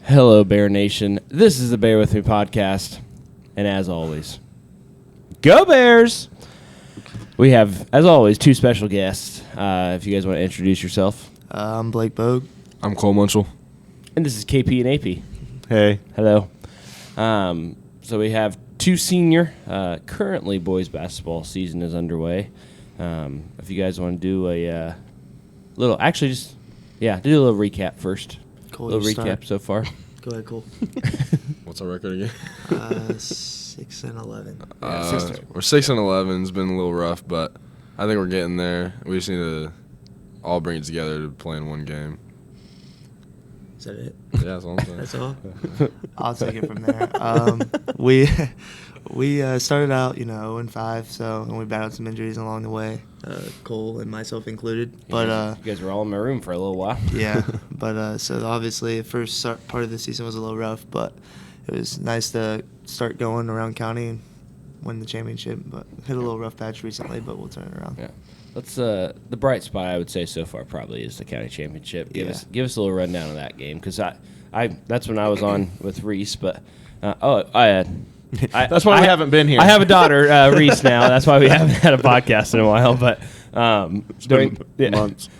Hello, Bear Nation. This is the Bear With Me podcast. And as always, go Bears! We have, as always, two special guests. If you guys want to introduce yourself. I'm Blake Bogue. I'm Cole Munchel. And this is KP and AP. Hey. Hello. So we have two senior. Currently, boys basketball season is underway. If you guys want to do a little, actually just, do a little recap first. Cole, Little recap start. so far. Go ahead, Cole. What's our record again? 6-11. We're 6-11. It's been a little rough, but I think we're getting there. We just need to all bring it together to play in one game. Is that it? Yeah, that's all I'm saying. That's all? I'll take it from there. We started out, 0-5, and we battled some injuries along the way, Cole and myself included. But you guys were all in my room for a little while. Yeah, but so obviously the first part of the season was a little rough, but it was nice to start going around county and win the championship. But hit a little rough patch recently, but we'll turn it around. Yeah. Let's the bright spot I would say so far probably is the county championship. Give us a little rundown of that game because I that's when I was on with Reese, but That's why we haven't been here. I have a daughter, Reese, now. That's why we haven't had a podcast in a while. But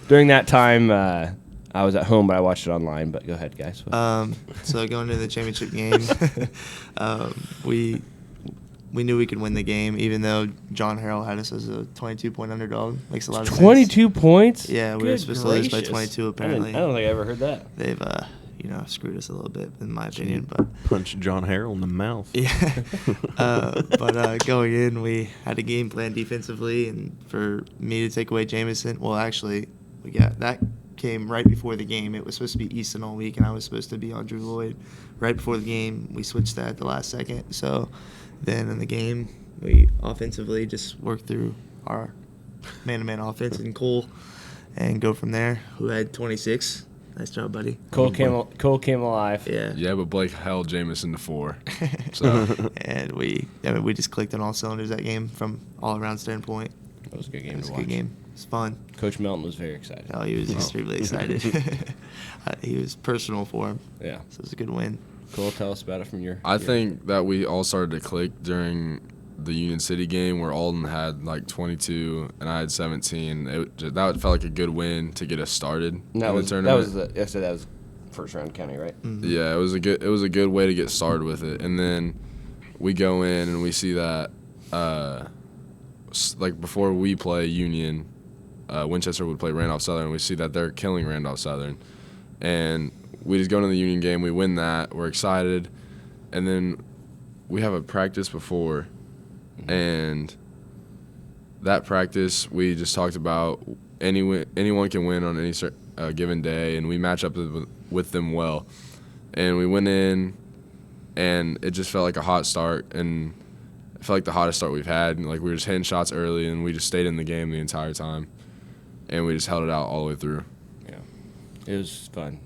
during that time, I was at home, but I watched it online. But go ahead, guys. So going into the championship game, we knew we could win the game, even though John Harrell had us as a 22-point underdog. Makes a lot of sense. 22 points? Yeah, we were supposed to lose by 22, apparently. I don't think I ever heard that. They've, screwed us a little bit, in my opinion. But Punch John Harrell in the mouth. Yeah. But going in, we had a game plan defensively, and for me to take away Jamison, well, actually, that came right before the game. It was supposed to be Easton all week, and I was supposed to be on Drew Lloyd. Right before the game, we switched that at the last second. So then in the game, we offensively just worked through our man-to-man offense and Cole and go from there, who had 26. Nice job, buddy. Cole came alive. Yeah, but Blake held Jamison to 4. So and we just clicked on all cylinders that game from all-around standpoint. That was a good game It was to a watch. good game. It was fun. Coach Melton was very excited. Oh, he was extremely excited. He was personal for him. Yeah. So it was a good win. Cole, tell us about it from your... I think that we all started to click during the Union City game where Alden had like 22 and I had 17. That felt like a good win to get us started in the tournament. That was first round county, right? Mm-hmm. Yeah, it was a good way to get started with it. And then we go in and we see that like before we play Union, Winchester would play Randolph Southern. We see that they're killing Randolph Southern, and we just go into the Union game. We win that. We're excited, and then we have a practice before, and that practice we just talked about anyone can win on any given day, and we match up with them well, and we went in, and it just felt like a hot start, and it felt like the hottest start we've had. Like we were just hitting shots early, and we just stayed in the game the entire time, and we just held it out all the way through. Yeah, it was fun.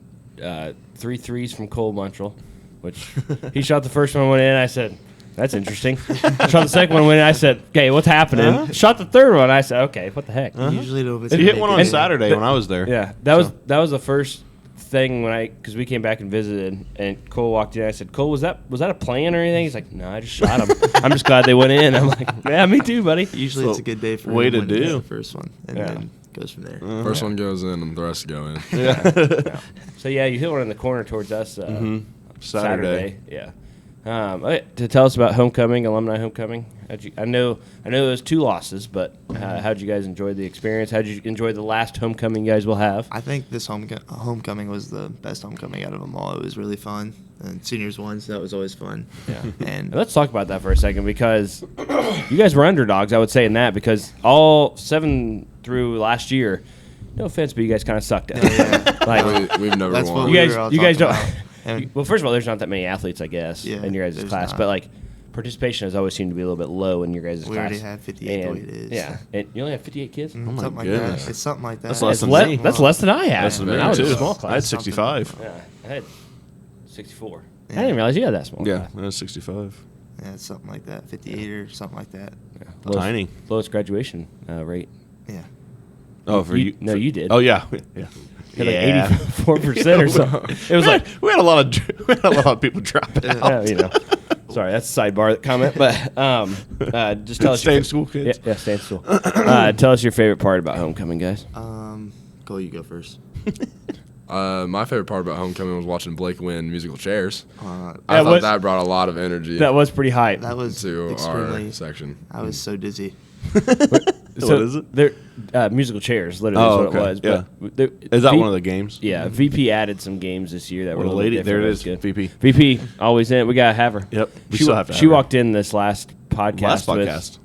3 threes from Cole Munchel, which he shot the first one, went in. I said, that's interesting. Shot the second one, went in. I said, okay, what's happening? Uh-huh. Shot the third one. I said, okay, what the heck? You usually don't. He hit one on Saturday when I was there. Yeah, that was the first thing because we came back and visited, and Cole walked in. I said, Cole, was that a plan or anything? He's like, no, I just shot him. I'm just glad they went in. I'm like, yeah, me too, buddy. Usually So, it's a good day for way him to when he hits do. the first one, and then goes from there. First one goes in, and the rest go in. Yeah. So yeah, you hit one in the corner towards us Saturday. Yeah. Okay, to tell us about homecoming, alumni homecoming. I know it was 2 losses, but how'd you guys enjoy the experience? How'd you enjoy the last homecoming you guys will have? I think this homecoming was the best homecoming out of them all. It was really fun. And seniors won, so that was always fun. Yeah. And Let's talk about that for a second because you guys were underdogs, I would say, in that because all 7 through last year, no offense, but you guys kind of sucked at it. Like, We've never that's won. what you we were all guys talking don't. about. And Well, first of all, there's not that many athletes, I guess, Yeah, in your guys' there's class. not. But, like, participation has always seemed to be a little bit low in your guys' class. we already had 58 the way And- it is. Yeah. And you only have 58 kids? my something like goodness. that. It's something like that. That's less than That's me. that's less than I had. That's than me, I was too. a small I class. had 65. Yeah, I had 64. I Yeah. didn't realize you had that small Yeah, class. I had 65. Yeah, it's something like that. 58 or something like that. Lowest- Tiny. Lowest graduation rate. Yeah. Oh, for you? No, you did. Oh yeah. Yeah. You had like 84% or something. It was like we had a lot of people dropping out. Sorry, that's a sidebar comment, but just tell us. Stay in school, kids. Yeah, stay in school. Tell us your favorite part about homecoming, guys. Cole, you go first. My favorite part about homecoming was watching Blake win musical chairs. Uh, I thought that brought a lot of energy That was pretty hype. that was to extremely. our section. I was so dizzy. So what is it? They're musical chairs, literally is what it was. Yeah. But Is that one of the games? Yeah, VP added some games this year that were a Well, little lady, different. there it was is. good. VP. VP always in. We gotta have her. Yep. We She, still have to have she her. walked in this last podcast. Last with- podcast.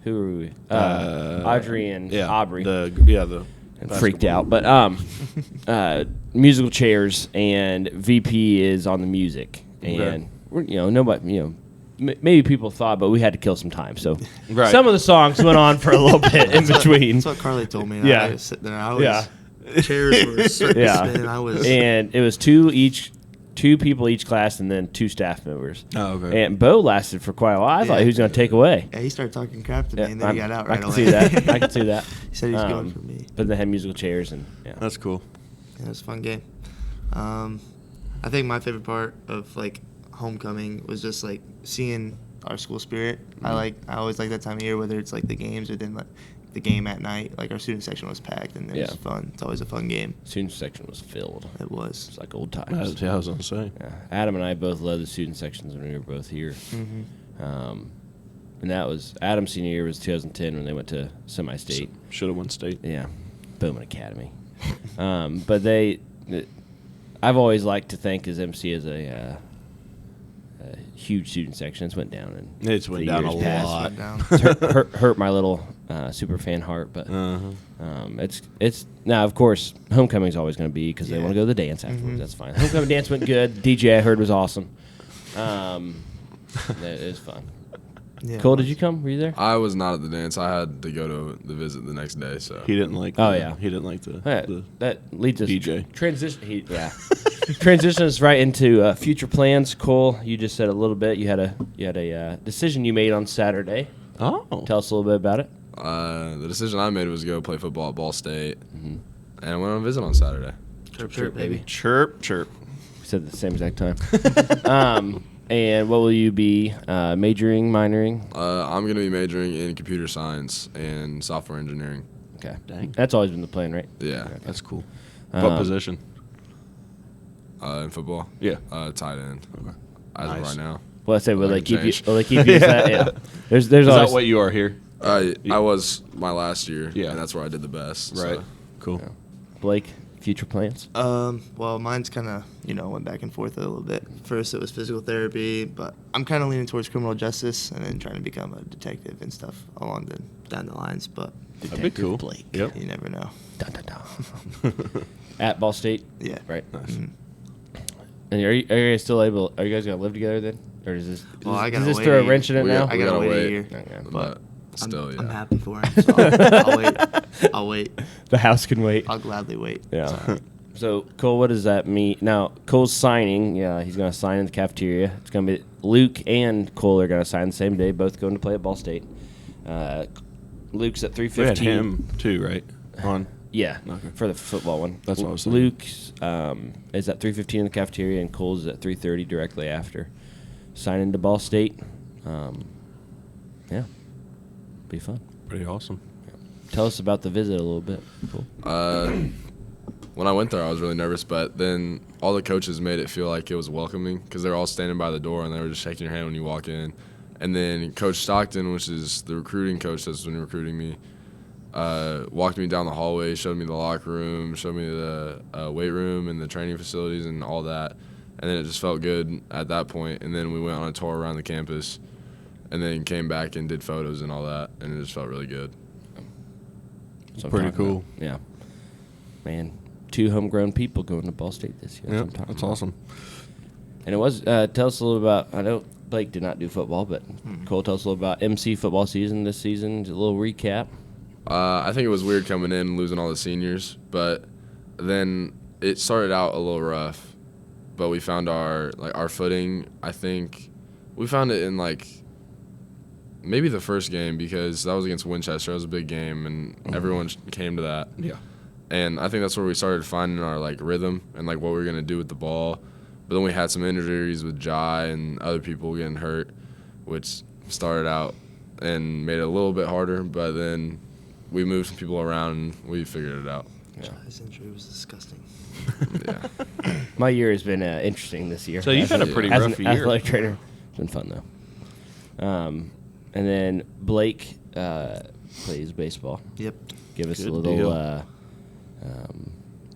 who were we? Audrey and Yeah. Aubrey. The And freaked out. But musical chairs and VP is on the music, and we're, nobody, maybe people thought, but we had to kill some time. So some of the songs went on for a little bit in between. That's what Carly told me. Yeah. I was sitting there. Chairs were spinning. I was. And it was two people each class, and then 2 staff members. Oh, okay. And Bo lasted for quite a while. I thought he was going to take away. Yeah, he started talking crap to me, and then he got out right away. I can see that. I can see that. He said he was going for me. But they had musical chairs, and That's cool. Yeah, it was a fun game. I think my favorite part of like homecoming was just like seeing our school spirit. I always like that time of year, whether it's like the games or then like the game at night. Like our student section was packed, and it was fun. It's always a fun game. student section was filled. It was. It's like old times. I was going to say. Yeah. Adam and I both led the student sections when we were both here. Mm-hmm. And that was Adam's senior year was 2010 when they went to semi-state. Should have won state. Yeah, Bowman Academy. But I've always liked to think as MC as a huge student section. It's went down and It's went down a lot. Went down. hurt my little super fan heart. But it's now of course homecoming's always going to be because they want to go to the dance afterwards. That's fine. Homecoming dance went good. DJ I heard was awesome. It was fun. Yeah, Cole, did you come? Were you there? I was not at the dance. I had to go to the visit the next day. So He didn't like. Oh, the- yeah. He didn't like the. That leads us DJ. transition. Transition us right into future plans. Cole, you just said a little bit. You had a decision you made on Saturday. Oh. Tell us a little bit about it. the decision I made was to go play football at Ball State, and I went on a visit on Saturday. Chirp, chirp, baby. Chirp, chirp. We said it at the same exact time. And what will you be majoring, minoring? I'm going to be majoring in computer science and software engineering. Okay, Dang. that's always been the plan, right? Yeah. That's cool. What position? In football. Yeah. Tight end. Okay. As Nice. of right now. Well, I say, will That they can keep you? change. Will they keep you? As that? Yeah. There's Is that always what you are here? I was my last year, Yeah. and that's where I did the best. Right. So. Cool. Blake. Future plans? Well, mine's kind of, went back and forth a little bit. First, it was physical therapy, but I'm kind of leaning towards criminal justice and then trying to become a detective and stuff down the lines. But That'd be cool. Blake. Yep. you never know. Dun, dun, dun. At Ball State. Yeah. Right. Nice. Mhm. And are you guys still able? Are you guys gonna live together then, or does this? Well, does, I gotta does this wait throw a a wrench in it We now? got- I gotta gotta wait a wait. year. Okay. But still, I'm yeah. happy for him. So I'll wait. I'll wait. The house can wait. I'll gladly wait. Yeah. So Cole, what does that mean? Now Cole's signing. Yeah, he's gonna sign in the cafeteria. It's gonna be Luke and Cole are gonna sign the same day. Both going to play at Ball State. Luke's at 3:15. We had him too, right? On. Yeah, Okay. for the football one. That's what I was thinking. Luke's is at 3:15 in the cafeteria, and Cole's is at 3:30 directly after. Sign into Ball State. Yeah, be fun. Pretty awesome. Tell us about the visit a little bit. Cool. When I went there, I was really nervous, but then all the coaches made it feel like it was welcoming because they were all standing by the door and they were just shaking your hand when you walk in. And then Coach Stockton, which is the recruiting coach that's been recruiting me, walked me down the hallway, showed me the locker room, showed me the weight room and the training facilities and all that. And then it just felt good at that point. And then we went on a tour around the campus and then came back and did photos and all that. And it just felt really good. That's what I'm Pretty talking cool. about. Yeah. Man, 2 homegrown people going to Ball State this year. Yeah, what I'm talking that's about. awesome. And it was, tell us a little about, I know Blake did not do football, but Cole, tell us a little about MC football season this season. Just a little recap. I think it was weird coming in and losing all the seniors, but then it started out a little rough. But we found our footing. I think we found it in maybe the first game because that was against Winchester. It was a big game, and everyone came to that. Yeah. And I think that's where we started finding our rhythm and what we were gonna do with the ball. But then we had some injuries with Jai and other people getting hurt, which started out and made it a little bit harder. But then we moved some people around and we figured it out. Yeah. Jai's injury was disgusting. Yeah. My year has been interesting this year. So you've had a pretty as rough an year. athletic trainer. It's been fun though. And then Blake plays baseball. Yep. Give us Good a little deal.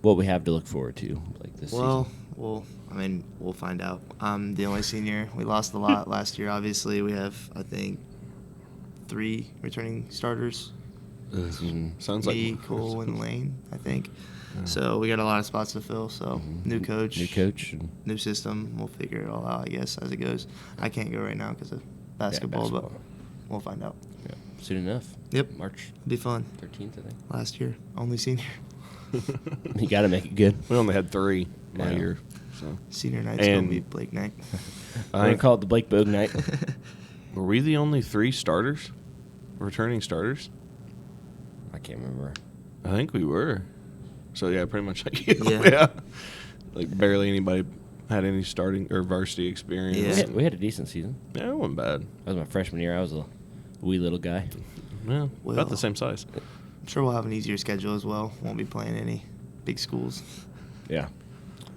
what we have to look forward to this season. We'll find out. I'm the only senior. We lost a lot last year. Obviously, we have I think 3 returning starters. Sounds Me, like Cole, and Lane, I think. So we got a lot of spots to fill. So new coach, and new system. We'll figure it all out, I guess, as it goes. I can't go right now because of basketball, but we'll find out. yeah, soon enough. Yep. March It'll be fun. 13th, I think. Last year, only senior. You got to make it good. we only had 3 my Yeah. year. So Senior night's going And- to be Blake night. We're going to call it the Blake Bogue night. were we the only 3 starters? Returning starters? I can't remember. I think we were. So yeah, pretty much like you. Yeah. Like barely anybody had any starting or varsity experience. Yeah. We had a decent season. Yeah, it wasn't bad. That was my freshman year. I was a wee little guy. Yeah, Well- about the same size. I'm sure we'll have an easier schedule as well. Won't be playing any big schools. Yeah.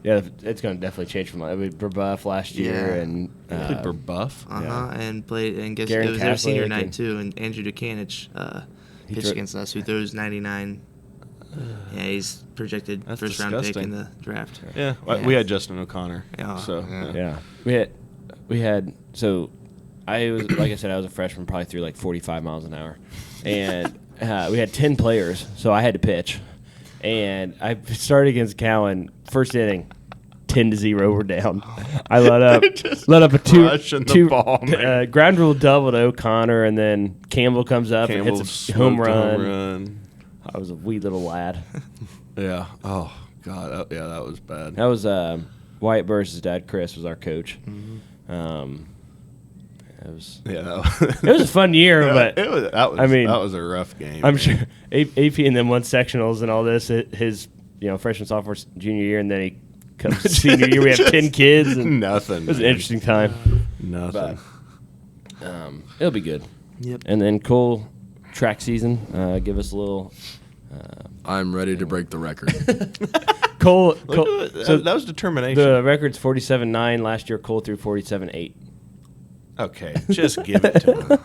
Yeah, it's going to definitely change from Brebeuf last year Yeah. and Played for Buff. And played and guess Garen it was their senior Catholic night and- too. And Andrew Dukanich He pitched threw- against us, who throws 99. Yeah, he's projected That's first round pick in disgusting. the draft. Yeah, Yeah. we had Justin O'Connor. Yeah, So yeah. Yeah. We had so I was like I said, I was a freshman, probably threw 45 miles an hour. And we had 10 players, so I had to pitch. And I started against Cowan, first inning, 10-0, we're down. I let up a crushing the ball, man. ground rule double to O'Connor, and then Campbell comes up and Campbell hits a home smoked a run. home run. I was a wee little lad. Yeah. Oh God. Yeah, that was bad. That was Wyatt Burris' dad, Chris, was our coach. It was Yeah, that it was a fun year, but that was a rough game. I'm man. sure AP and then won sectionals and all this. His freshman, sophomore, junior year, and then he comes to senior year. We have 10 kids. And Nothing. it was an interesting time. Nothing. It'll be good. Yep. And then Cole, track season. Give us a little. I'm ready to break the record. Cole. So that was determination. The record's 47.9. Last year, Cole threw 47.8. Okay, just give it to him.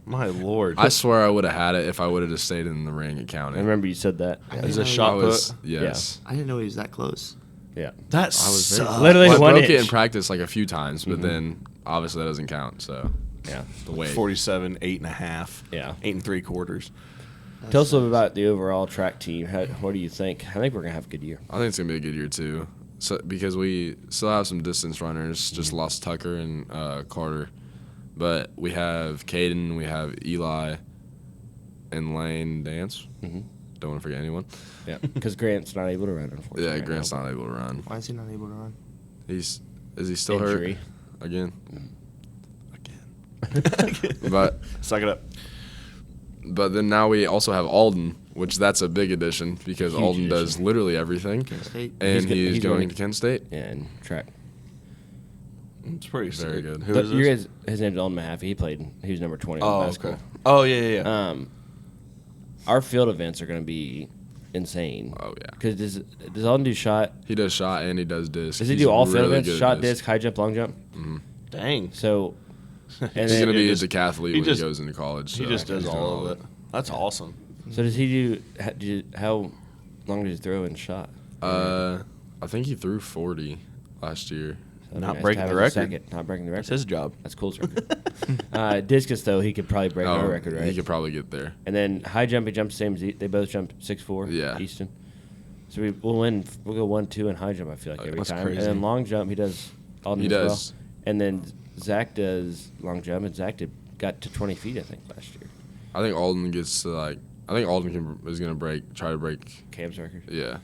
My lord. I swear I would have had it if I would have just stayed in the ring and I counted. remember you said that. Is a I shot was, put? yes. I didn't know he was that close. Yeah. That I was very sucks. Literally Well, I one broke it inch. in practice a few times, but then obviously that doesn't count. So Yeah. the weight. 47, 8.5. Yeah. 8 3/4. Tell us a little about the overall track team. What do you think? I think we're gonna have a good year. I think it's gonna be a good year too. So because we still have some distance runners, just lost Tucker and Carter, but we have Caden, we have Eli, and Lane Dance. Mhm. Don't want to forget anyone. Yeah, because Grant's not able to run, unfortunately. Yeah, right Grant's now. not able to run. Why is he not able to run? Is he still Injury. hurt again? Again. But Suck it up. then now we also have Alden, which that's a big addition because Huge Alden does addition. literally everything, State. and He's he's going going to- to Kent State. Yeah, and track. It's pretty Very sick. good. Who But is you this? guys, his name's Alden Mahaffey. He was number 20 Oh, on okay. basketball. Oh, yeah. Our field events are going to be insane. Oh yeah, Because does Alden do shot? he does shot and he does disc. Does he He's do all field really events? good at Shot, disc, high jump, long jump? Dang. So, and He's then, gonna be a just- decathlete when he goes into college. He so just does he's all doing of it. That's awesome. so does he how long did he throw in shot? I think he threw 40 last year. That'd be Not nice breaking to have the as a record. second. Not breaking the record. That's his job. That's Cole's record. Discus, though, he could probably break our record, right? He could probably get there. And then high jump, he jumps the same as they both jumped 6'4". Yeah. Easton. So we'll win. We'll go 1-2 in high jump. I feel like every That's time. crazy. And then long jump, he does Alden He as does. well. And then Zach does long jump, and Zach got to 20 feet, I think, last year. I think Alden gets to I think Alden is gonna try to break. Cam's record, Yeah.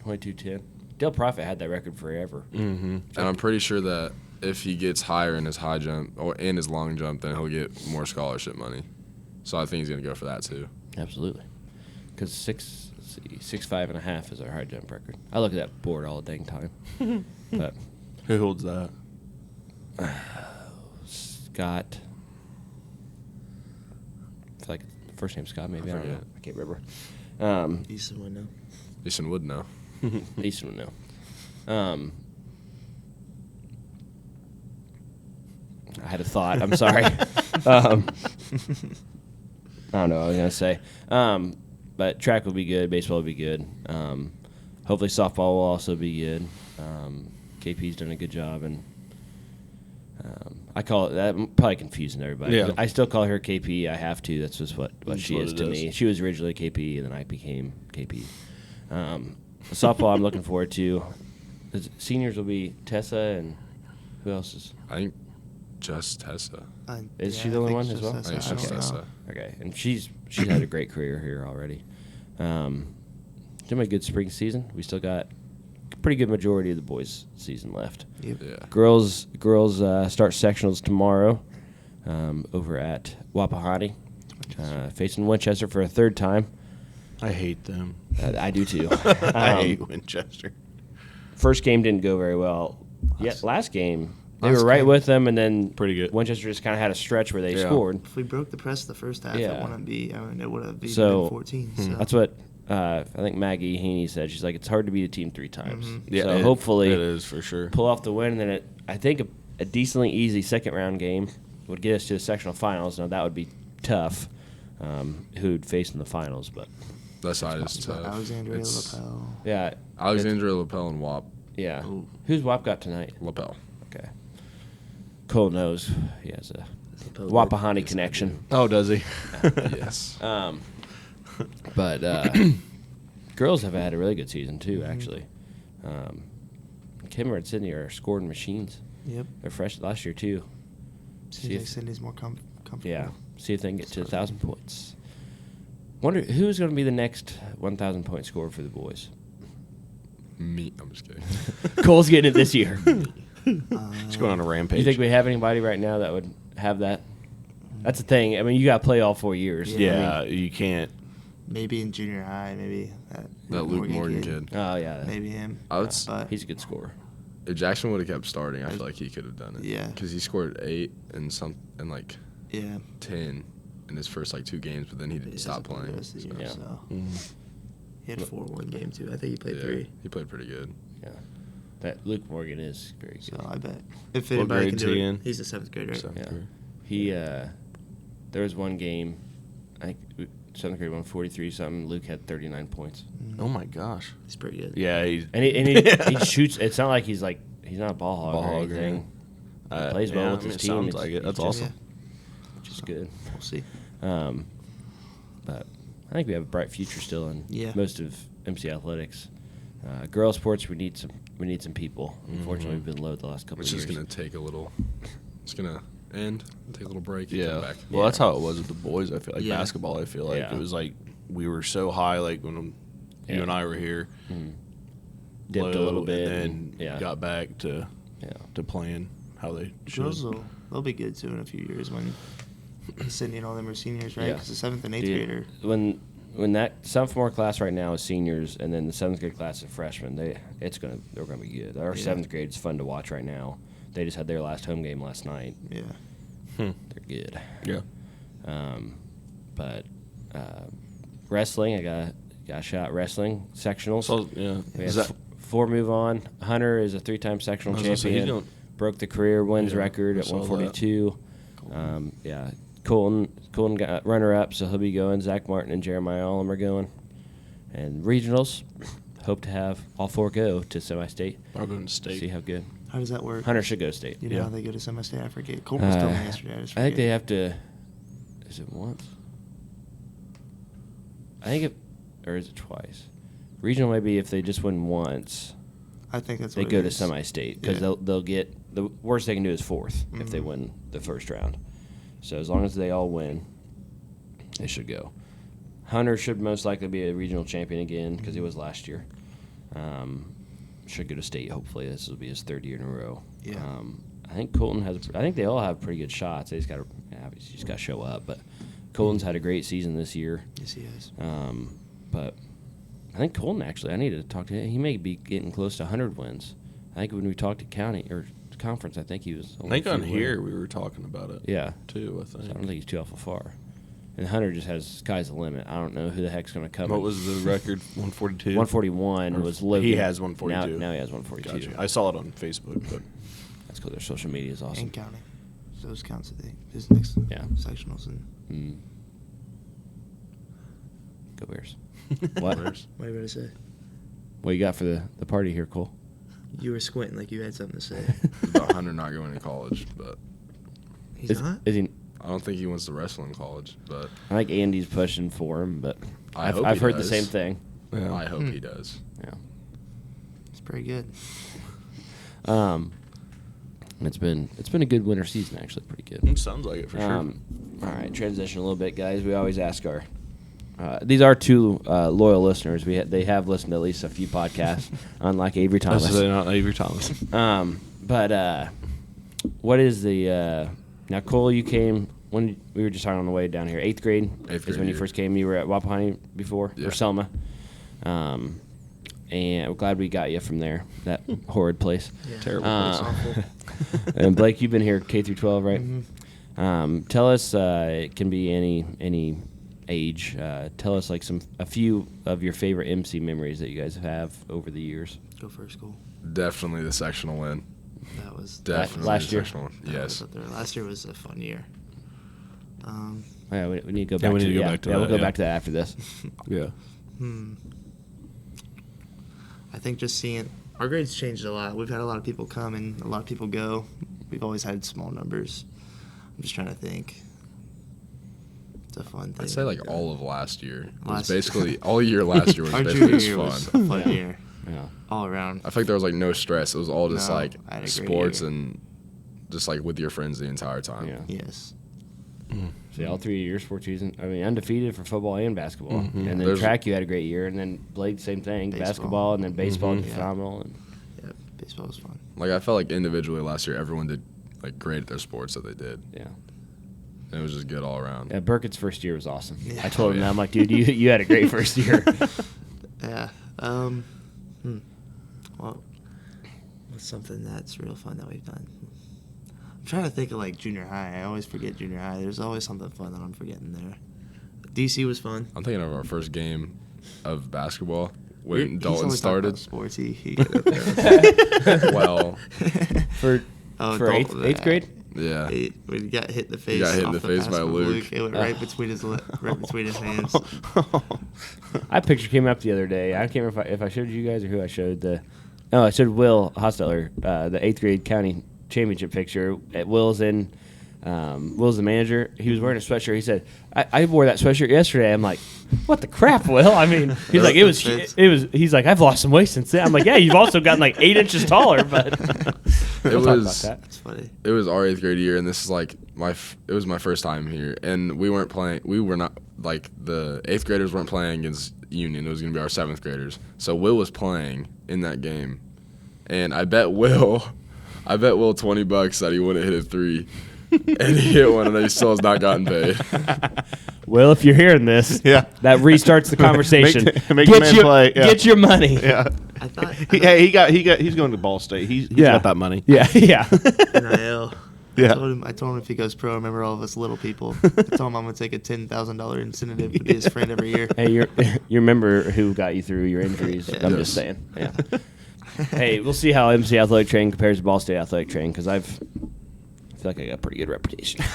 22:10. Dale Prophet had that record forever. And I'm pretty sure that if he gets higher in his high jump or in his long jump, then he'll get more scholarship money. So I think he's going to go for that too. Absolutely. Because 6'5.5" is our high jump record. I look at that board all the dang time. But Who holds that? Scott. I feel like the first name's Scott, maybe. I don't know. I can't remember. Easton would know. Easton would know. Easton would know. I had a thought. I'm sorry. I don't know what I was going to say. But track will be good. Baseball will be good. Hopefully softball will also be good. KP's done a good job. And I call it that. I'm probably confusing everybody. Yeah. I still call her KP. I have to. That's just what she what is it to is. me. She was originally KP, and then I became KP. Softball I'm looking forward to. The seniors will be Tessa, and who else is? I think just Tessa. Is she the only one as well? I think it's just Tessa. Okay, and she's had a great career here already. It's been a good spring season. We still got a pretty good majority of the boys' season left. Yep. Yeah. Girls start sectionals tomorrow over at Wapahani, facing Winchester for a third time. I hate them. I do too. I hate Winchester. First game didn't go very well. Last game they Last were right game- with them, and then Pretty good. Winchester just kind of had a stretch where they Yeah. scored. If we broke the press the first half, Yeah. it wouldn't be. I mean, it would have been So, 14. So. That's what I think Maggie Heaney said. She's like, it's hard to beat a team 3 times. Mm-hmm. Yeah, So it hopefully is for sure. pull off the win, and then I think a decently easy second round game would get us to the sectional finals. Now that would be tough. Who'd face in the finals, but That side is So tough. Alexandria It's Lapel. yeah, Alexandria, Lapel, and WAP. yeah. Ooh. Who's WAP got tonight? Lapel. Okay. Cole knows he has a Lapel Wapahani good. connection. Oh, does he? Yes. But girls have had a really good season too, Mm-hmm. actually. Kimmer and Sydney are scoring machines. Yep. They're fresh last year too. Seems See like if- Sydney's more comfortable. Yeah. See if they can get to 1,000 points. Wonder who's going to be the next 1,000 point scorer for the boys. Me. I'm just kidding. Cole's getting it this year. He's going on a rampage. You think we have anybody right now that would have that? That's the thing. I mean, you got to play all 4 years. Yeah, you can't. Maybe in junior high, maybe That Luke Morgan kid. Oh yeah. Maybe him. I would But He's a good scorer. If Jackson would have kept starting, I feel like he could have done it. Yeah. Because he scored 8 and like yeah, 10 in his first like 2 games, but then he didn't stop the playing. rest of the year, Yeah. So. Mm. He had 4 one game too. I think he played Yeah, 3. he played pretty good. Yeah. That Luke Morgan is very good. So I bet if What anybody can grade's do he it, in? he's a 7th grader. Right? So- Yeah. Great. He there was one game, I think 7th grade won 43 something. Luke had 39 points. Oh my gosh. He's pretty good. Yeah, he's And he shoots. It's not like he's not a ball hog Ball or hog or anything. He plays well with his team. Sounds It's- like it. That's he's just- awesome. Which is good. We'll see. But I think we have a bright future still in Yeah. most of MC athletics. Girls sports, we need some people. Unfortunately, we've been low the last couple Which of is years. going to take a little. It's going to end, take a little break, and Yeah. come back. Well, that's how it was with the boys. I feel like Yeah. basketball. I feel like Yeah. it was like we were so high, like when you and I were here, Dipped a little low, bit, and then yeah. got back to Yeah. playing how they should. Girls they'll be good too in a few years when Sydney and all them are seniors, right? Yeah. Because the 7th and 8th Dude, grader. when that sophomore class right now is seniors, and then the 7th grade class is freshmen, they're gonna be good. Our Yeah. 7th grade is fun to watch right now. They just had their last home game last night. Yeah. They're good. Yeah. But wrestling, I got a shot wrestling sectionals. So yeah, We is had that 4 move on. Hunter is a 3-time sectional I was gonna say, he's champion. doing- Broke the career wins Yeah, record I at saw that. 142. Yeah, Colton got runner up, so he'll be going. Zach Martin and Jeremiah Allum are going. And regionals, hope to have all 4 go to semi-state. I'll go to state. See how good. How does that work? Hunter should go state. You know Yeah. how they go to semi-state? I forget. Colton was telling me yesterday. I just I think they forget. have to. Is it once? I think or is it twice? Regional maybe if they just win once, I think that's they what go it to is. semi-state because Yeah. they'll get the worst they can do is 4th if they Mhm. win the first round. So as long as they all win, they should go. Hunter should most likely be a regional champion again because he was last year. should go to state. Hopefully, this will be his 3rd year in a row. Yeah. I think Colton has. I think they all have pretty good shots. They just got to, obviously, just got to show up. But Colton's had a great season this year. Yes, he has. But I think Colton actually. I need to talk to him. He may be getting close to 100 wins. I think when we talked to county or conference, I think he was. I think on here we were talking about it. Yeah. Too. I So think. I don't think he's too awful far. And Hunter just has sky's the limit. I don't know who the heck's going to come. What was the record? 142. 141 was Logan. He has 142. Now he has 142. Gotcha. I saw it on Facebook, but That's because their social media is awesome. And county. So those counts, I think. His next Yeah. sectionals. And Go Bears. What? what are you going to say? What you got for the party here, Cole? You were squinting like you had something to say. About Hunter not going to college, but He's not? Is he? I don't think he wants to wrestle in college. But I think Andy's pushing for him, but I I've, hope I've he heard does. the same thing. yeah. I hope he does. Yeah. It's pretty good. It's been a good winter season, actually, pretty good. It sounds like it for sure. All right, transition a little bit, guys. We always ask our. These are 2 loyal listeners. They have listened to at least a few podcasts, unlike Avery Thomas. They're not Avery Thomas. But what is the now? Cole, you came when we were just talking on the way down here. 8th grade Eighth is grade when you year. first came. You were at Wapahani before Yeah. or Selma, and we're glad we got you from there. That horrid place. Yeah. Terrible Uh, Awful. And Blake, you've been here K through 12, right? Mm-hmm. Tell us. It can be any age. Tell us like a few of your favorite MC memories that you guys have over the years. Go first, Cole. Definitely the sectional win. That was Definitely last the year? sectional win. that Yes. was up there. Last year was a fun year. Yeah, we need to go Yeah, back we to need to go yeah, back to yeah, that, we'll go yeah. back to that after this. Yeah. I think just seeing our grades changed a lot. We've had a lot of people come and a lot of people go. We've always had small numbers. I'm just trying to think. It's a fun thing. I'd say like all of last year. It was Last- basically all year last year was Our basically junior just year fun. was a fun year Yeah. all around. I feel like there was like no stress. It was all just No, like I had a great sports year. and just like with your friends the entire time. Yeah. Yes. See, all 3 of your sports season. I mean, undefeated for football and basketball, Mm-hmm. and then There's- track you had a great year, and then Blake same thing, Baseball. basketball, and then baseball did Yeah. phenomenal. And Yeah. Baseball was fun. Like I felt like individually last year everyone did like great at their sports that they did. yeah. And it was just good all around. Yeah, Burkett's first year was awesome. Yeah. I told Oh, him that. yeah. I'm like, dude, you had a great first year. Yeah. Well, what's something that's real fun that we've done? I'm trying to think of like junior high. I always forget junior high. There's always something fun that I'm forgetting there. DC was fun. I'm thinking of our first game of basketball when He's Dalton always talking about started. sports. He got up there. Well, for Oh, for eighth, Dalton, eighth grade? yeah. When he got hit in the face. got hit in off the face pass by from Luke. It went right between right between his hands. I picture came up the other day. I can't remember if I showed you guys or who I showed the. Oh, I showed Will Hostetler, the 8th grade county championship picture. Will's in. Will's the manager. He was wearing a sweatshirt. He said, "I wore that sweatshirt yesterday." I'm like, "What the crap, Will?" I mean, he's like, "It was." He's like, "I've lost some weight since then." I'm like, "Yeah, you've also gotten like 8 inches taller." But we'll talk about that. That's funny. It was our 8th grade year, and this is like it was my first time here, and we weren't playing. We were not like the 8th graders weren't playing against Union. It was going to be our 7th graders. So Will was playing in that game, and I bet Will $20 that he wouldn't hit a 3, and he hit one, and he still has not gotten paid. Well, if you're hearing this, Yeah. that restarts the conversation. Make the man play, yeah. Get your money. Yeah. I thought He's going to Ball State. He's got that money. Yeah, yeah. NIL. Yeah. I told him if he goes pro, remember all of us little people. I told him I'm gonna take a $10,000 incentive to be his friend every year. Hey, you remember who got you through your injuries? Yeah. I'm Yes. just saying. Yeah. Hey, we'll see how MC Athletic Training compares to Ball State Athletic Training because I feel like I got a pretty good reputation.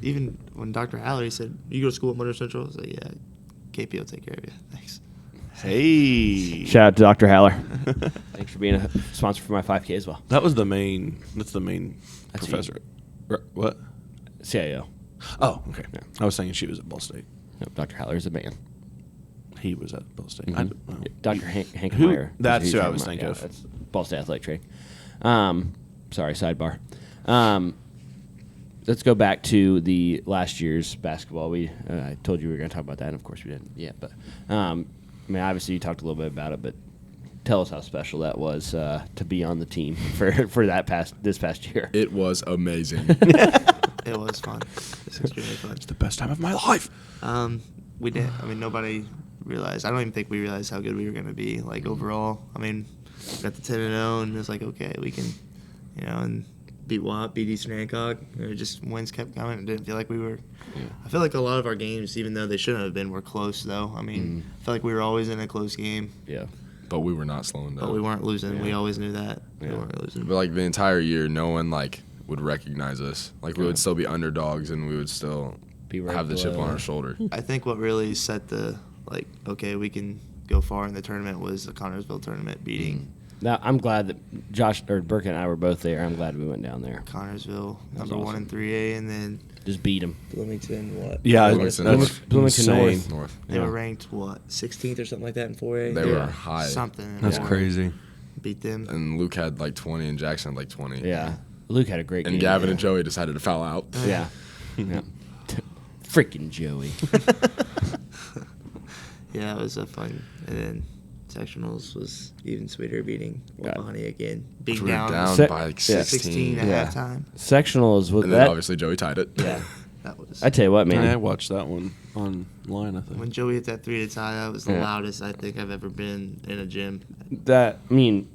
Even when Dr. Hallery said, "You go to school at Monroe Central," I was like, "Yeah, KP will take care of you. Thanks." Hey. Shout out to Dr. Haller. Thanks for being a sponsor for my 5K as well. That's the main That's professor. What? CIO. Oh, okay. Yeah. I was thinking she was at Ball State. No, Dr. Haller is a man. He was at Ball State. Mhm. Oh. Dr. Hank Who- Meyer. that's is who I you're was talking thinking about. of. Yeah, that's Ball State Athletic Training. Sorry, sidebar. Let's go back to the last year's basketball. I told you we were going to talk about that, and of course we didn't yet. But I mean, obviously you talked a little bit about it. But tell us how special that was to be on the team for this past year. It was amazing. It was fun. It's extremely fun. The best time of my life. We did. I mean, nobody realized. I don't even think we realized how good we were going to be. Like overall, I mean, we got the 10-0, and it's like, okay, we can, and beat WAP, beat Eastern Hancock. Just wins kept coming. It didn't feel like we were. Yeah. I feel like a lot of our games, even though they shouldn't have been, were close. Though I mean, I feel like we were always in a close game. Yeah. But we were not slowing down. But we weren't losing. Yeah. We always knew that. Yeah. We weren't losing. But like the entire year, no one would recognize us. Like we would still be underdogs, and we would still have the chip on our shoulder. I think what really set the okay, we can go far in the tournament was the Connorsville tournament beating Now I'm glad that Josh or Burke and I were both there. I'm glad we went down there. Connorsville, That was number 1 awesome. in 3A, and then Just beat them. Bloomington. What? Yeah, Bloomington that's Bloomington insane. North. They were ranked 16th or something like that in 4A. They were high. Something. That's Yeah. crazy. Beat them. And Luke had 20, and Jackson had 20. Yeah. Luke had a great game. And Gavin and Joey decided to foul out. Yeah. Yeah. Freaking Joey. Yeah, it was a fun. And then sectionals was even sweeter, beating Wapahani again, being We were down, down Se- by like yeah. 16 at Yeah. halftime. Sectionals with And then that. obviously Joey tied it. Yeah. That was. I tell you what, man. I watched that one online, I think. When Joey hit that 3 to tie, that was the Yeah. loudest I think I've ever been in a gym.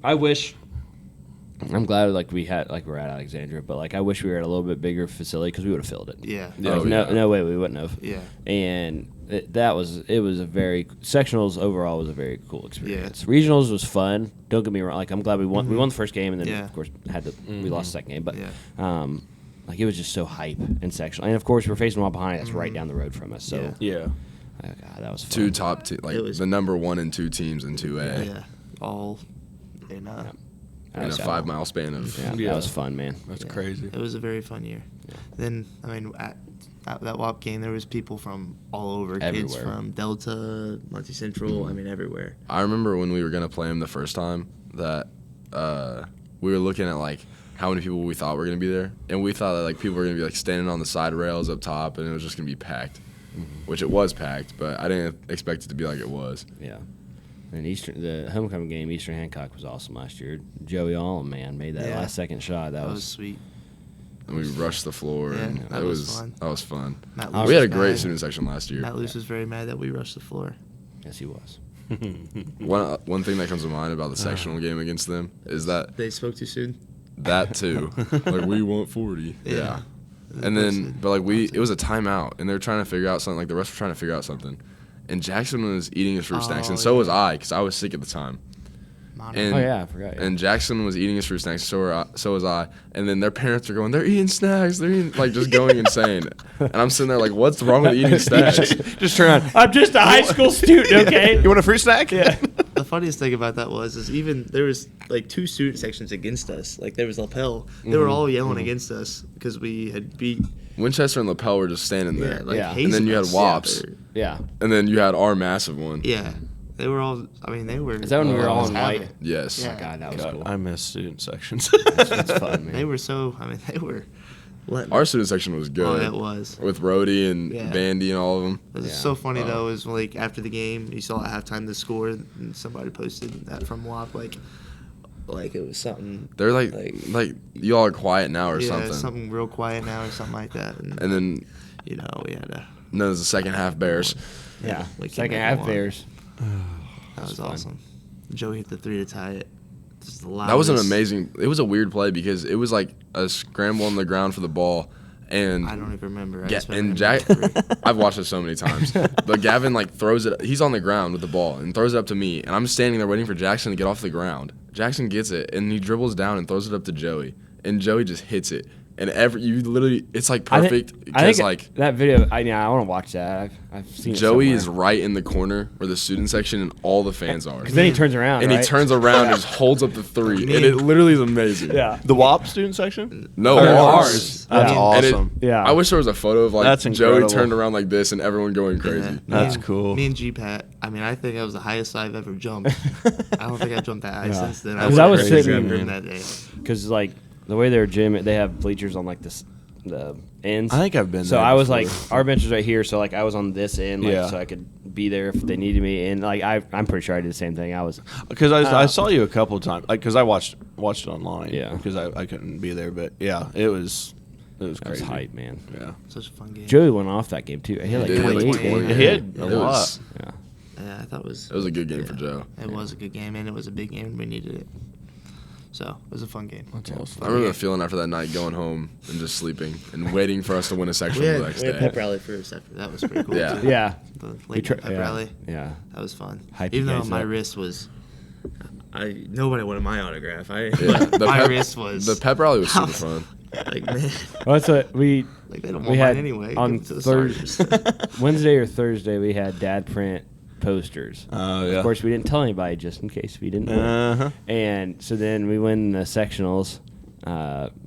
I wish. I'm glad we're at Alexandria, but I wish we were at a little bit bigger facility because we would have filled it. Yeah. Yeah. Oh, yeah. No way we wouldn't have. Yeah. And it was a very sectionals overall was a very cool experience. Regionals was fun. Don't get me wrong. I'm glad we won. We won the first game, and then of course we lost the second game. But it was just so hype in sectional, and of course we're facing Wapahani. That's right down the road from us. So Yeah. God, that was fun. Two top It was- the number 1 and 2 teams in 2A. Yeah. All in That In a was- 5 mile span of. Yeah, Yeah. that was fun, man. That's crazy. It was a very fun year. Yeah. Then, I mean, at that WAP game, there was people from all over. Kids Everywhere. from Delta, Monroe Central, I mean, everywhere. I remember when we were going to play them the first time that we were looking at how many people we thought were going to be there. And we thought that people were going to be standing on the side rails up top, and it was just going to be packed, which it was packed, but I didn't expect it to be like it was. Yeah. And the homecoming game, Eastern Hancock was awesome last year. Joey Allen, man, made that last second shot. That That was was sweet. And we rushed the floor, Yeah, and that it was fun. That was fun. Matt We Luce had a was great mad. student section last year. Matt Luce was very mad that we rushed the floor. yes, he was. One thing that comes to mind about the sectional game against them is that They spoke too soon. that too. We want 40. Yeah. And then, but it was a timeout, and they were trying to figure out something. The refs were trying to figure out something, and Jackson was eating his fruit snacks, and so was I, because I was sick at the time. And, Oh, yeah, I forgot. Yeah. And Jackson was eating his fruit snacks, so was I. And then their parents are going, they're eating snacks, they're eating, just going insane. And I'm sitting there what's wrong with eating snacks? Just turn on. I'm just a high school student, okay? You want a fruit snack? Yeah. The funniest thing about that is even there was 2 student sections against us. There was Lapel. They were all yelling against us because we had beat. Winchester and Lapel were just standing there. Yeah. And then you had hating us. Wops. Yeah. And then you had our massive one. Yeah. They were all. I mean, they were. Is that when we were all in having white? it. Yes. Yeah. God, that was cool. I miss student sections. That's fun, man. They were so. I mean, they were. Letting Our student section was good. Oh, it was. With Rhodey and Yeah. Bandy and all of them. It was Yeah. so funny though. Is after the game, you saw at halftime the score, and somebody posted that from WAP, like it was something. They're like y'all are quiet now or Yeah, something. real quiet now or something like that. And And then we had a. then there's the second half Bears. Yeah. we came Second back half and won. Bears. That was fun. awesome. Joey hit the 3 to tie it. Just the That was an loudest- amazing. It was a weird play because it was like a scramble on the ground for the ball, and I don't even remember. I Yeah, just and remember Jack, the 3. I've watched it so many times. But Gavin throws it. He's on the ground with the ball and throws it up to me, and I'm standing there waiting for Jackson to get off the ground. Jackson gets it and he dribbles down and throws it up to Joey, and Joey just hits it. And it's perfect. I Because think that video. I want to watch that. I've seen Joey it is right in the corner where the student section and all the fans are. Because then he turns around. And right? he turns around and just holds up the 3, and it literally is amazing. Yeah. The WAP student section? No, Or ours. That's Yeah. And awesome. Yeah. I wish there was a photo of That's Joey incredible. turned around like this and everyone going crazy. Yeah. That's Me- cool. Me and G-Pat, I think that was the highest I've ever jumped. I don't think I've jumped that high Yeah. since then. Because I was crazy sitting- remembering that day. Because the way they're gym, they have bleachers on this the ends. I think I've been So there I was before. like, our bench was right here, so like I was on this end, like Yeah. so I could be there if they needed me. And like I'm pretty sure I did the same thing. I was Because I saw you a couple of times, like because I watched it online. Yeah. Because I couldn't be there, but yeah, it was I was crazy. hype, man. Yeah. Such a fun game. Joey went off that game too. He had like He did. 28. 28, didn't He he? had a It lot. was- Yeah. Yeah, I thought It was a good game for Joe. It was a good game, and it was a big game, and we needed it. So it was a fun game. That's awesome. I remember the feeling after that night going home and just sleeping and waiting for us to win a section We the had, next we had day. pep rally first after that was pretty cool. Yeah. too. Yeah. The We late try- pep yeah. rally. Yeah. That was fun. Hype you Even though guys my up. wrist was, nobody wanted my autograph. Yeah, My wrist was the pep rally was super fun. like, man, Well, that's what we like they don't we want had mine anyway. on Give it to the starters. Wednesday or Thursday. We had dad print posters. Oh yeah. Of course, we didn't tell anybody just in case we didn't. know. Uh-huh. And so then we win the sectionals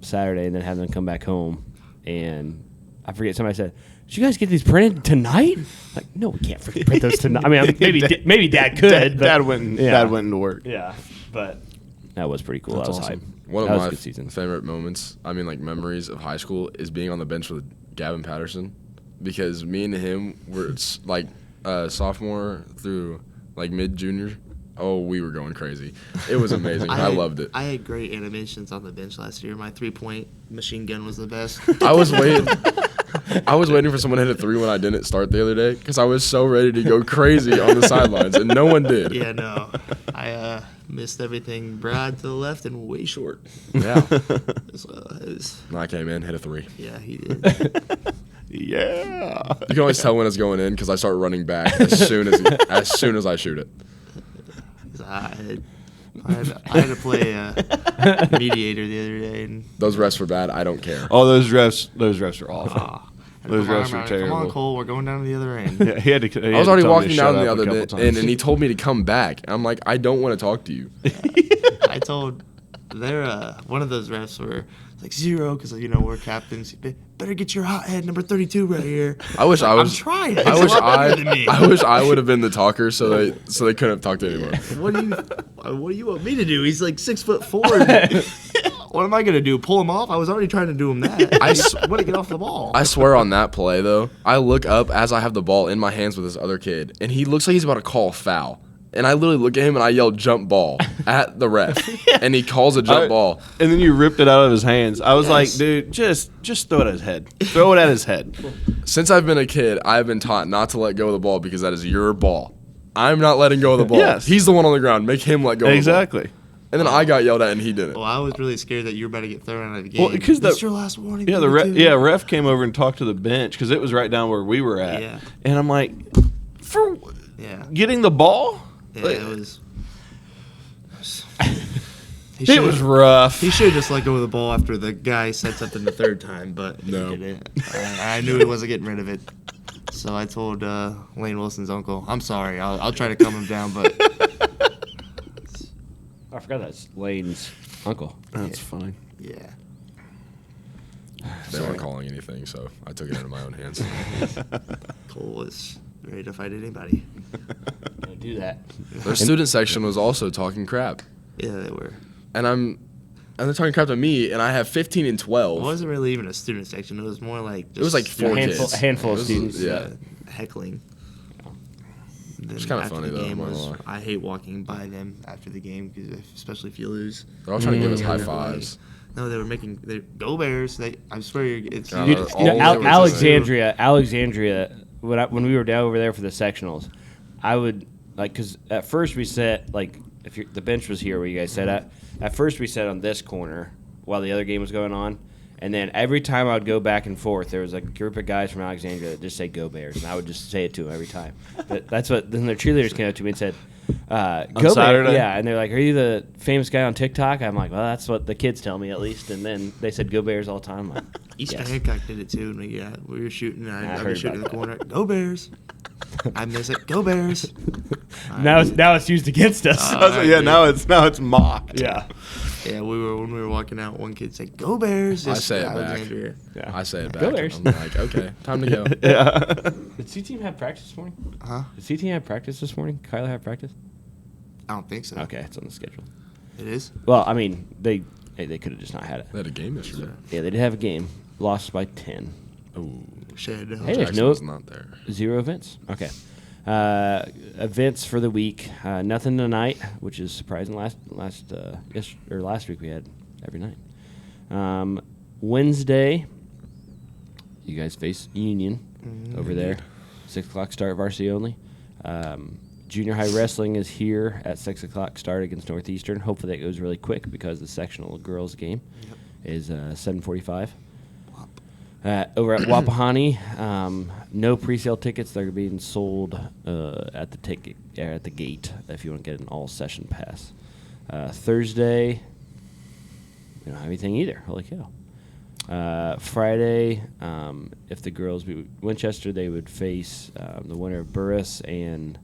Saturday, and then have them come back home. And I forget, somebody said, "Did you guys get these printed tonight?" Like, no, we can't freaking print those tonight. I mean, maybe Dad could. but, Dad went. yeah. Dad went into work. Yeah, but that was pretty cool. That's that was awesome. hype. One That of was a my good season. favorite moments, like memories of high school, is being on the bench with Gavin Patterson, because me and him were like sophomore through like mid junior. Oh, we were going crazy. It was amazing. I loved it. I had great animations on the bench last year. My 3-point machine gun was the best. I was waiting. I was waiting for someone to hit a 3 when I didn't start the other day because I was so ready to go crazy on the sidelines, and no one did. Yeah, no. I missed everything broad to the left and way short. Yeah. So it was, And I came in, hit a 3. yeah, he did. Yeah. You can always tell when it's going in because I start running back as soon as I shoot it. 'Cause I had to play mediator the other day, and Those refs were bad. I don't care. Oh, those refs are awful. I had to Those put my refs arm were around it. Come on, terrible. Cole, we're going down to the other end. Yeah, he had to. I was already walking down the other end, and he told me to come back. I'm like, I don't want to talk to you. I told one of those refs were like 0 because we're captains. Better get your hot head number 32 right here. I wish I was. I'm trying. I It's wish a lot better than me. I wish I would have been the talker so they couldn't have talked anymore. What do you want me to do? He's like 6'4". What am I gonna do? Pull him off? I was already trying to do him that. I want to get off the ball. I swear on that play though, I look up as I have the ball in my hands with this other kid, and he looks like he's about to call a foul. And I literally look at him and I yell jump ball at the ref, and he calls a jump ball. And then you ripped it out of his hands. I was like, Yes. dude, just throw it at his head. Throw it at his head. Since I've been a kid, I've been taught not to let go of the ball because that is your ball. I'm not letting go of the ball. Yes. He's the one on the ground. Make him let go of the Exactly. ball. And then I got yelled at and he didn't. Well, I was really scared that you were about to get thrown out of the game. Well, because That's your last warning. Yeah, baby, ref came over and talked to the bench because it was right down where we were at. Yeah. And I'm like, for Yeah, getting the ball, yeah, Like, it was. it was rough. He should have just let go of the ball after the guy said something the third time, but No. he didn't. I knew he wasn't getting rid of it, so I told Lane Wilson's uncle, "I'm sorry. I'll try to calm him down, but I forgot that's Lane's uncle. That's funny. yeah." They weren't calling anything, so I took it into my own hands. Cole was ready to fight anybody. Don't do that. Their student section was also talking crap. Yeah, they were. And they're talking crap to me, and I have 15 and 12. It wasn't really even a student section. It was more like just It was like 4 kids. A handful It of was- students. Yeah. heckling. It's kinda funny, though, I'm not gonna lie. I hate walking by them after the game, especially if you lose. They're all trying to give us Yeah, high they're fives. No, they were making go Bears. I swear, it's Yeah, You- they're you know, all over Alexandria. When we were down over there for the sectionals, I would because at first we sat if the bench was here where you guys sat at. At first we sat on this corner while the other game was going on, and then every time I would go back and forth, there was a group of guys from Alexandria that just say "Go Bears," and I would just say it to them every time. That's what. Then their cheerleaders came up to me and said, "Go Saturday? Bears!" Yeah, and they're like, "Are you the famous guy on TikTok?" I'm like, "Well, that's what the kids tell me at least." And then they said "Go Bears" all the time. I'm like, East yes. Hancock did it too, and we were shooting. I I heard was shooting in the about corner. Go Bears! I miss it. Go Bears! Now it's used against us. Yeah, now it's mocked. yeah. Yeah, when we were walking out, one kid said, "Go Bears!" I Just say it back. Alexandria. Yeah. I say it back. Go Bears. I'm like, okay, time to go. Yeah. Did C team have practice this morning? Huh? Did C team have practice this morning? Kyler have practice? I don't think so. Okay, it's on the schedule. It is. Well, I mean, they could have just not had it. They had a game yesterday. Yeah, they did have a game. lost by 10. Ooh. Shit, no. Hey, there's Jackson's not there. 0 events. Okay. Events for the week. Nothing tonight, which is surprising. Last week we had every night. Wednesday, you guys face Union over there. 6 o'clock start, varsity only. Junior high wrestling is here at 6 o'clock start against Northeastern. Hopefully that goes really quick because the sectional girls game is 7:45. Over at Wapahani, no pre-sale tickets. They're being sold at the gate if you want to get an all-session pass. Thursday, we don't have anything either. Holy cow. Friday, if the girls beat Winchester, they would face the winner of Burris and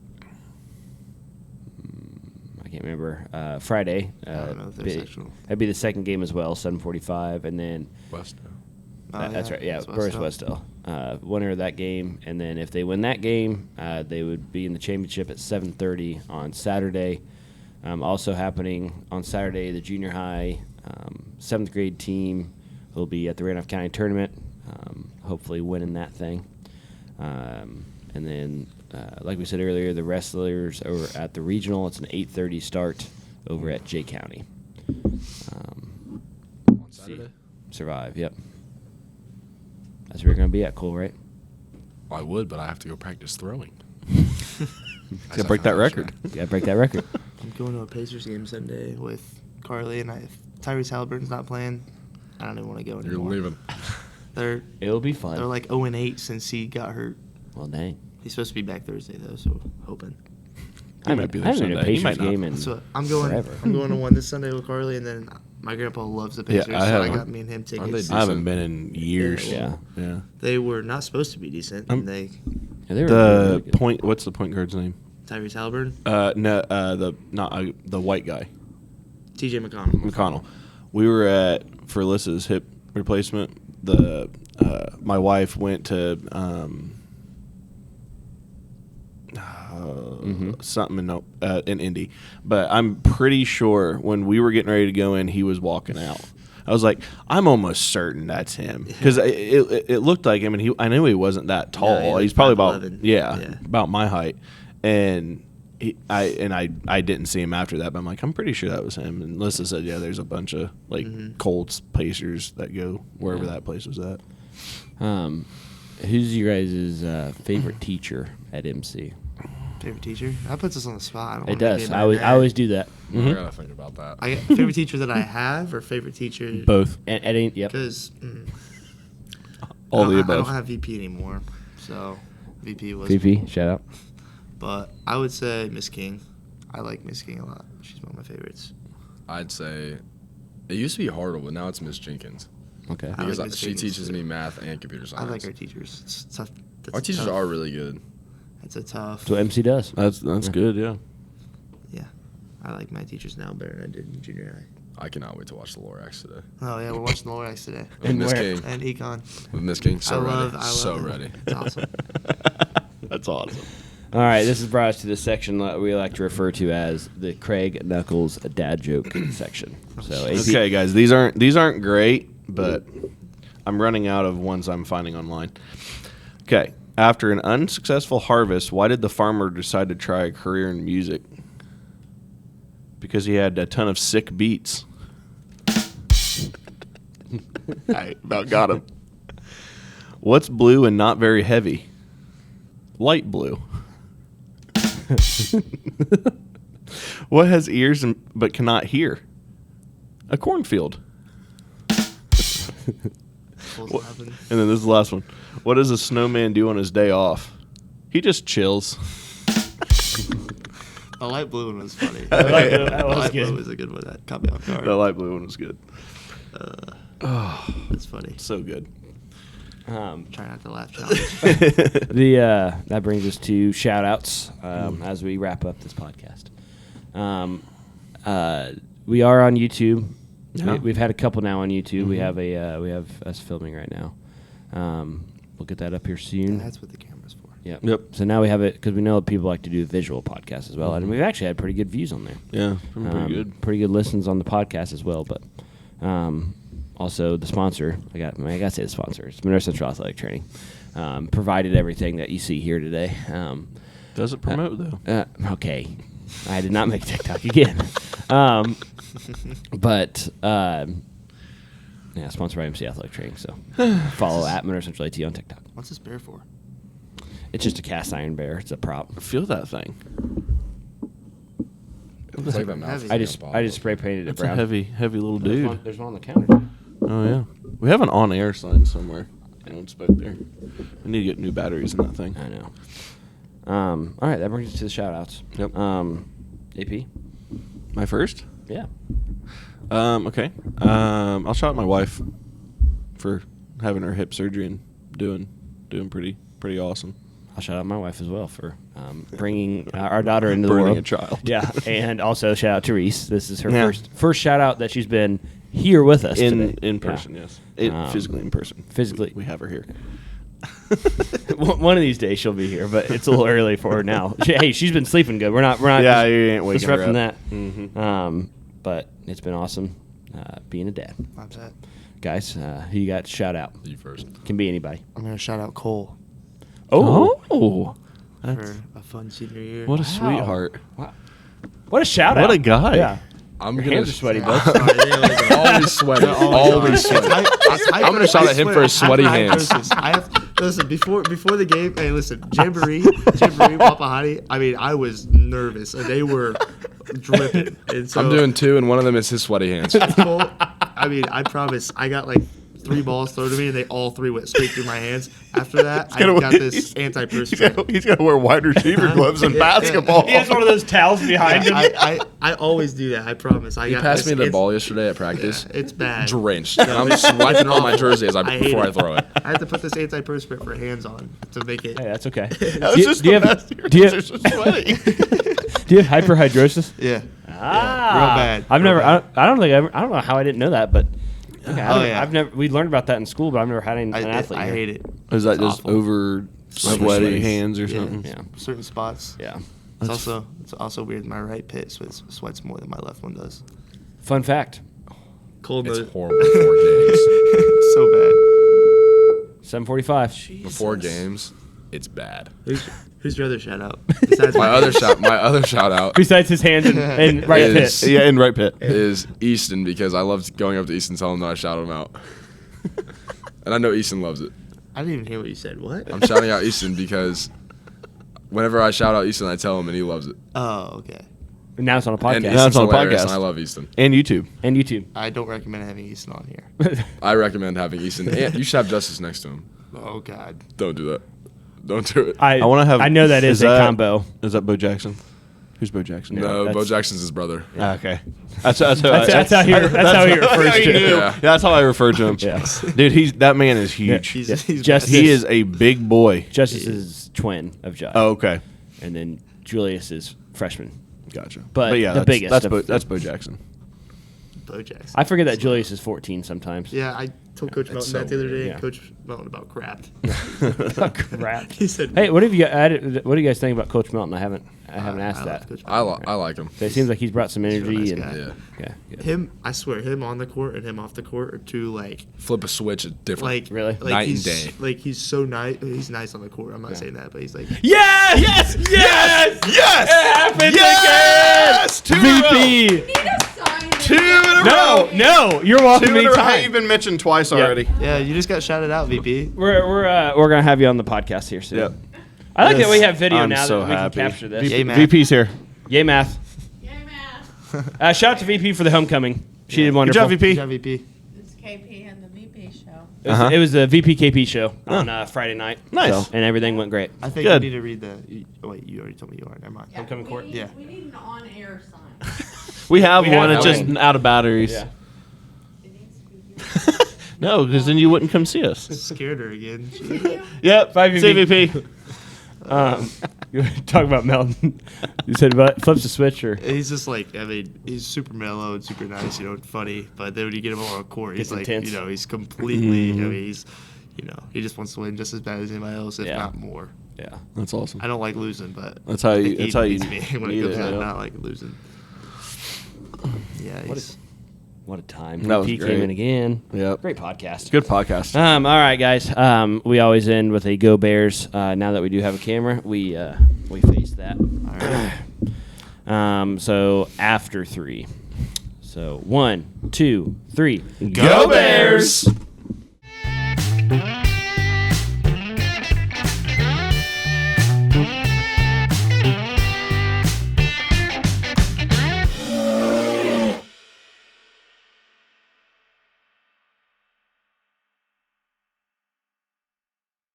I can't remember. Friday. I don't know if they're sectional. That'd be the second game as well, 7:45, and then. West. That's right. Yeah, it's Burris Westdale. Westdale, winner of that game, and then if they win that game, they would be in the championship at 7:30 on Saturday. Also happening on Saturday, the junior high 7th grade team will be at the Randolph County tournament, hopefully winning that thing. And then, like we said earlier, the wrestlers over at the regional. It's an 8:30 start over at Jay County. On Saturday? Survive. Yep. That's where you're going to be at, Cole, right? I would, but I have to go practice throwing. Got to break that record. You got to break that record. I'm going to a Pacers game Sunday with Carly, and if Tyrese Halliburton's not playing, I don't even want to go You're anymore. leaving. It'll be fun. They're like 0-8 since he got hurt. Well, dang. He's supposed to be back Thursday though, so hoping. He might be there I haven't been to a Sunday. He Pacers might not. game in So I'm going. forever. I'm going to one this Sunday with Carly, and then my grandpa loves the Pacers, I so I haven't. got me and him Aren't they tickets. I haven't been in years. Yeah. Yeah. They were not supposed to be decent. And they Yeah, they were The really good. point. What's the point guard's name? Tyrese Halliburton, No. The white guy. T.J. McConnell. McConnell. We were at for Alyssa's hip replacement. My wife went to something in Indy, but I'm pretty sure when we were getting ready to go in, he was walking out. I was like, I'm almost certain that's him because it looked like him, and I knew he wasn't that tall. Yeah, He's probably about 5'11". about my height, and. I didn't see him after that, but I'm like, I'm pretty sure that was him. And Alyssa said, yeah, there's a bunch of Colts, Pacers that go wherever that place was at. Who's your guys' favorite teacher at MC? Favorite teacher? That puts us on the spot. I don't It wanna does. be I mad. always do that. I gotta think about that. I got favorite teacher that I have or favorite teacher Both. Yep. because All the I above. don't have VP anymore, so VP was. VP, shout out. But I would say Miss King. I like Miss King a lot. She's one of my favorites. I'd say it used to be Hartle, but now it's Miss Jenkins. Okay. I Because like Miss she Jenkins, teaches too. me math and computer I science. like our teachers. It's tough. That's Our teachers tough. are really good. It's a tough. That's what MC does. That's good, yeah. Yeah, I like my teachers now better than I did in junior high. I cannot wait to watch the Lorax today. Oh yeah, we're watching the Lorax today With And Miss where? King. and Econ. With Miss King, so I ready. love so them. ready. It's awesome. That's awesome. All right, this has brought us to the section that we like to refer to as the Craig Knuckles dad joke section. So, AP, Okay, guys, these aren't great, but I'm running out of ones I'm finding online. Okay, after an unsuccessful harvest, why did the farmer decide to try a career in music? Because he had a ton of sick beats. I about got him. What's blue and not very heavy? Light blue. What has ears but cannot hear? A cornfield. What happened? And then this is the last one. What does a snowman do on his day off? He just chills. The light blue one was funny. that was The light good. blue was a good one. That caught me off guard. The light blue one was good. That's funny. So good. Try not to laugh. Challenge. That brings us to shout outs as we wrap up this podcast. We are on YouTube. Yeah. We've had a couple now on YouTube. We have we have us filming right now. We'll get that up here soon. That's what the camera's for. Yep. So now we have it because we know that people like to do visual podcasts as well, and we've actually had pretty good views on there. Yeah, pretty good. Pretty good listens on the podcast as well. But also the sponsor. I got to say the sponsor. It's Monroe Central Athletic Training. Provided everything that you see here today. Does it promote though? Okay, I did not make TikTok again. But sponsored by MC Athletic Training. So follow at Monroe Central AT on TikTok. What's this bear for? It's just a cast iron bear. It's a prop. Feel that thing. It's like that mouth. I just spray painted it It's brown. a heavy little dude. There's one on the counter. Oh yeah. We have an on-air sign somewhere. It's back there. We need to get new batteries in that thing. I know. All right, that brings us to the shout-outs. Yep. AP? My first? Yeah. Okay. I'll shout out my wife for having her hip surgery and doing pretty awesome. I'll shout out my wife as well for bringing our daughter into the Bringing world. a child. Yeah, and also shout out to Reese. This is her first shout-out that she's been here with us today. In person, yes. Physically in person. Physically. We have her here. One of these days she'll be here, but it's a little early for her now. She's been sleeping good. We're not. Yeah, you ain't waking her disrupting up. that. Mm-hmm. But it's been awesome being a dad. I'm upset. Guys, who you got to shout out? You first. Can be anybody. I'm gonna shout out Cole Oh, for a fun senior year. What a sweetheart. wow. What a shout out. What a guy. Yeah. I'm Your gonna hands are sweaty, bud. bud. Always sweaty. Always sweaty. I'm gonna shout at him for his sweaty hands. Listen, before the game, hey, listen, Jamboree, Wapahani, I mean, I was nervous, and they were dripping. And so, I'm doing 2, and one of them is his sweaty hands. Cole, I mean, I promise, I got like 3 balls thrown to me, and they all 3 went straight through my hands. After that, I got this antiperspirant. He's got to wear wide receiver gloves in basketball. He has one of those towels behind him. I always do that. I promise. He passed me the ball yesterday at practice. Yeah, it's bad. Drenched. And I'm swiping on my jersey before I throw it. I have to put this antiperspirant for hands on to make it. Hey, that's okay. That was just the best. Do you have They're so sweaty. do you have hyperhidrosis? Yeah. Ah, real bad. I've Real never. bad. I don't think. I don't know how I didn't know that, but. Okay, Oh, yeah. I've never. We learned about that in school, but I've never had an athlete. I here. hate it. Is that It's just awful. over sweaty sweaty. hands or Yeah. something? Yeah. Certain spots. Yeah. It's also weird. My right pit sweats more than my left one does. Fun fact. Cold It's mode. horrible before games. So bad. 7:45. Before games, it's bad. Who's your other shout out? Besides My other shout out Besides his hands and right Is- pit. Yeah, in right pit. is Easton, because I loved going up to Easton and telling him that I shouted him out. And I know Easton loves it. I didn't even hear what you said. What? I'm shouting out Easton because whenever I shout out Easton, I tell him and he loves it. Oh, okay. And now it's on a podcast. And Now it's Easton's on a hilarious, podcast. and I love Easton. And YouTube. And YouTube. I don't recommend having Easton on here. I recommend having Easton. And you should have Justice next to him. Oh God. Don't do that. Don't do it. I want to have. I know that is a combo. Is that Bo Jackson? Who's Bo Jackson? No, that's- Bo Jackson's his brother. Ah, okay. That's how he refers to it. Yeah. That's how I refer to him. Yeah. Dude, that man is huge. He's Just- He is a big boy. Justice is twin of Josh. Oh, okay. And then Julius is freshman. Gotcha. But yeah, the biggest That's of- Bo Jackson. Bo Jackson. I forget that Julius is 14 sometimes. Yeah, I told Coach Melton so that the other day. weird, And yeah. Coach Melton about crap. Crap. He said, Hey, what do you guys think about Coach Melton? I haven't asked I that. love Coach I Melton. like him. But it seems like he's brought some He's a real energy nice and guy. Yeah. yeah. Him, I swear, him on the court and him off the court are two like Flip a switch, it's different. Really? Night and he's, day. Like he's so nice. He's nice on the court. I'm not saying that, but he's like Yes! Yes! Yes! It happened again! VP! Need a sign. Two in a row. No, you're welcome Two in a row. anytime. You've been mentioned twice already. yeah, you just got shouted out, VP. We're gonna have you on the podcast here soon. Yep. I like Yes. that we have video I'm now so that we happy. can capture this. Yay, Matt. VP's here. Yay, math. Yay, Matt. Shout out to VP for the homecoming. She did Good wonderful. job, Good VP. job, VP. It's KP and the VP show. It was the VP KP show on Friday night. Nice. And everything went great. I think Good. you need to read the. Wait, you already told me you are. Never mind. Homecoming court? We need, Yeah. we need an on-air sign. We have We have one. It's one. just out of batteries. Yeah. It needs to be here. No, because then you wouldn't come see us. Scared her again. Yep. Bye, VP. CVP. You talk about Melton. You said flips the switch or He's just like, I mean, he's super mellow and super nice, and funny. But then when you get him on a court, he's Gets like, intense. he's completely, I mean, he's, he just wants to win just as bad as anybody else, if Yeah. not more. yeah. That's awesome. I don't like losing, but That's how I you- think that's he how you beats me when it need comes it, to yeah. not like losing. Yeah, he's What a time. That was VP great. came in again. Yep. Great podcast. Good podcast. All right, guys. We always end with a Go Bears. Now that we do have a camera, we face that. All right. So after 3. So 1, 2, 3. Go Bears!